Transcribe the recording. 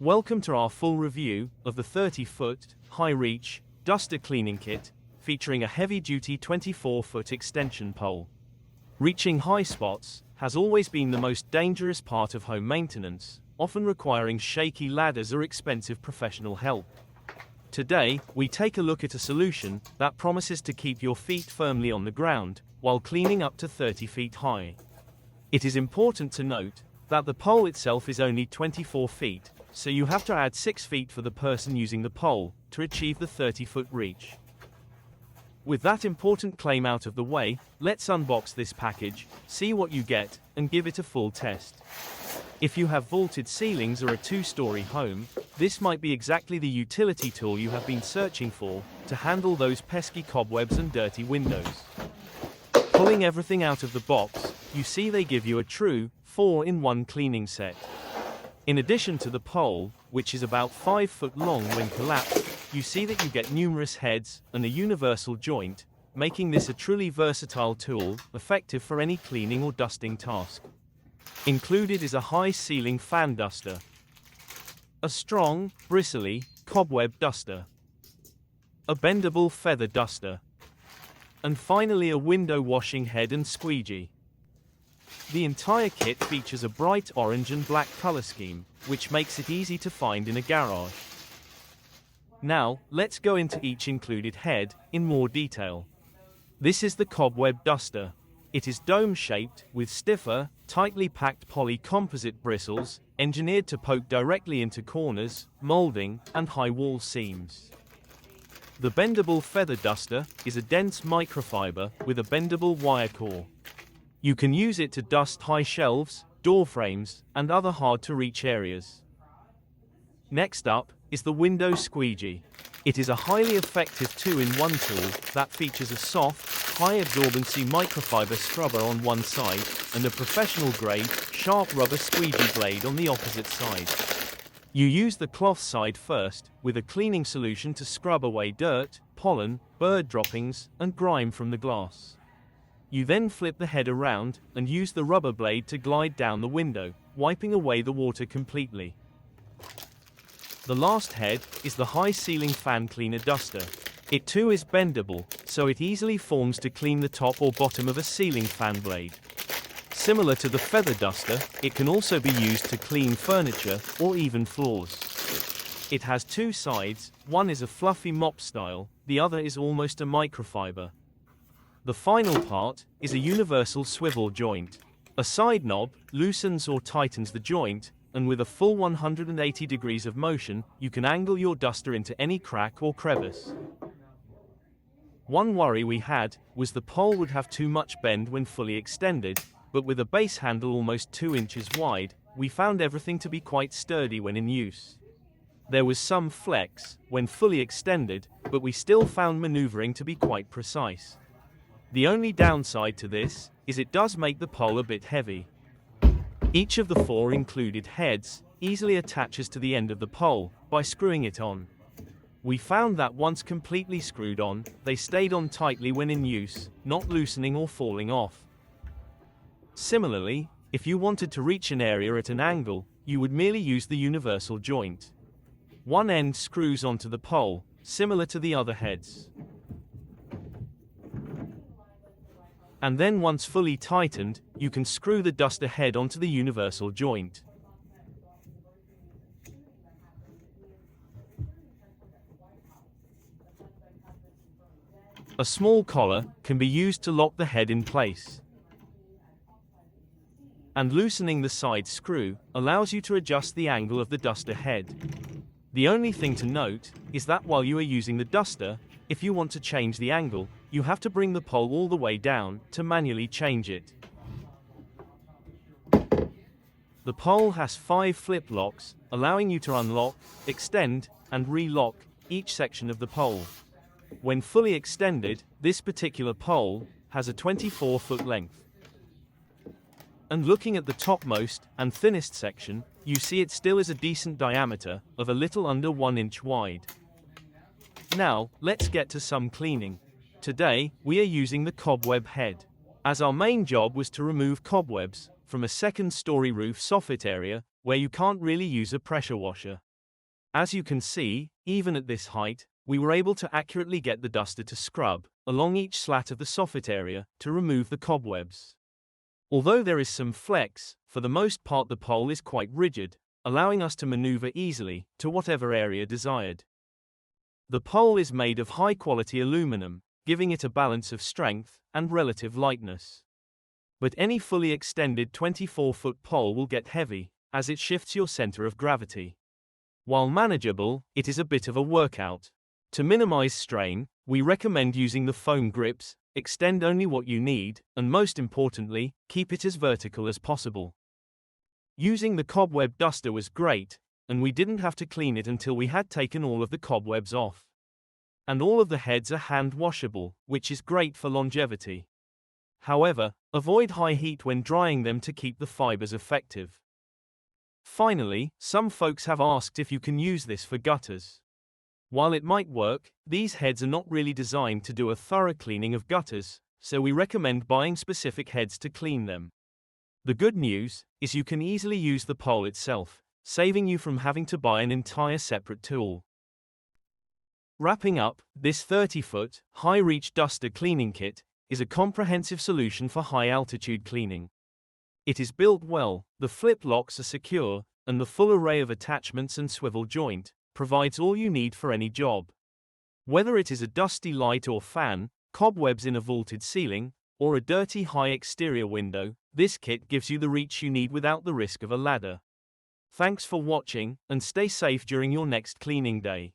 Welcome to our full review of the 30-foot, high-reach, duster cleaning kit, featuring a heavy-duty 24-foot extension pole. Reaching high spots has always been the most dangerous part of home maintenance, often requiring shaky ladders or expensive professional help. Today, we take a look at a solution that promises to keep your feet firmly on the ground while cleaning up to 30 feet high. It is important to note that the pole itself is only 24 feet, so you have to add 6 feet for the person using the pole to achieve the 30-foot reach. With that important claim out of the way, let's unbox this package, see what you get, and give it a full test. If you have vaulted ceilings or a 2-story home, this might be exactly the utility tool you have been searching for to handle those pesky cobwebs and dirty windows. Pulling everything out of the box, you see they give you a true 4-in-1 cleaning set. In addition to the pole, which is about 5 foot long when collapsed, you see that you get numerous heads and a universal joint, making this a truly versatile tool, effective for any cleaning or dusting task. Included is a high-ceiling fan duster, a strong, bristly, cobweb duster, a bendable feather duster, and finally a window washing head and squeegee. The entire kit features a bright orange and black color scheme, which makes it easy to find in a garage. Now, let's go into each included head in more detail. This is the cobweb duster. It is dome-shaped, with stiffer, tightly packed poly composite bristles, engineered to poke directly into corners, molding, and high wall seams. The bendable feather duster is a dense microfiber with a bendable wire core. You can use it to dust high shelves, door frames, and other hard-to-reach areas. Next up is the window squeegee. It is a highly effective 2-in-1 tool that features a soft, high-absorbency microfiber scrubber on one side and a professional-grade, sharp rubber squeegee blade on the opposite side. You use the cloth side first, with a cleaning solution to scrub away dirt, pollen, bird droppings, and grime from the glass. You then flip the head around and use the rubber blade to glide down the window, wiping away the water completely. The last head is the high-ceiling fan cleaner duster. It too is bendable, so it easily forms to clean the top or bottom of a ceiling fan blade. Similar to the feather duster, it can also be used to clean furniture or even floors. It has 2 sides, one is a fluffy mop style, the other is almost a microfiber. The final part is a universal swivel joint. A side knob loosens or tightens the joint, and with a full 180 degrees of motion, you can angle your duster into any crack or crevice. One worry we had was the pole would have too much bend when fully extended, but with a base handle almost 2 inches wide, we found everything to be quite sturdy when in use. There was some flex when fully extended, but we still found maneuvering to be quite precise. The only downside to this is it does make the pole a bit heavy. Each of the 4 included heads easily attaches to the end of the pole by screwing it on. We found that once completely screwed on, they stayed on tightly when in use, not loosening or falling off. Similarly, if you wanted to reach an area at an angle, you would merely use the universal joint. One end screws onto the pole, similar to the other heads. And then once fully tightened, you can screw the duster head onto the universal joint. A small collar can be used to lock the head in place. And loosening the side screw allows you to adjust the angle of the duster head. The only thing to note is that while you are using the duster, if you want to change the angle, you have to bring the pole all the way down to manually change it. The pole has 5 flip locks, allowing you to unlock, extend, and re-lock each section of the pole. When fully extended, this particular pole has a 24-foot length. And looking at the topmost and thinnest section, you see it still is a decent diameter of a little under 1 inch wide. Now, let's get to some cleaning. Today, we are using the cobweb head, as our main job was to remove cobwebs from a second-story roof soffit area where you can't really use a pressure washer. As you can see, even at this height, we were able to accurately get the duster to scrub along each slat of the soffit area to remove the cobwebs. Although there is some flex, for the most part the pole is quite rigid, allowing us to maneuver easily to whatever area desired. The pole is made of high-quality aluminum, giving it a balance of strength and relative lightness. But any fully extended 24-foot pole will get heavy, as it shifts your center of gravity. While manageable, it is a bit of a workout. To minimize strain, we recommend using the foam grips, extend only what you need, and most importantly, keep it as vertical as possible. Using the cobweb duster was great, and we didn't have to clean it until we had taken all of the cobwebs off. And all of the heads are hand washable, which is great for longevity. However, avoid high heat when drying them to keep the fibers effective. Finally, some folks have asked if you can use this for gutters. While it might work, these heads are not really designed to do a thorough cleaning of gutters, so we recommend buying specific heads to clean them. The good news is you can easily use the pole itself, saving you from having to buy an entire separate tool. Wrapping up, this 30-foot, high-reach duster cleaning kit is a comprehensive solution for high-altitude cleaning. It is built well, the flip locks are secure, and the full array of attachments and swivel joint provides all you need for any job. Whether it is a dusty light or fan, cobwebs in a vaulted ceiling, or a dirty high exterior window, this kit gives you the reach you need without the risk of a ladder. Thanks for watching, and stay safe during your next cleaning day.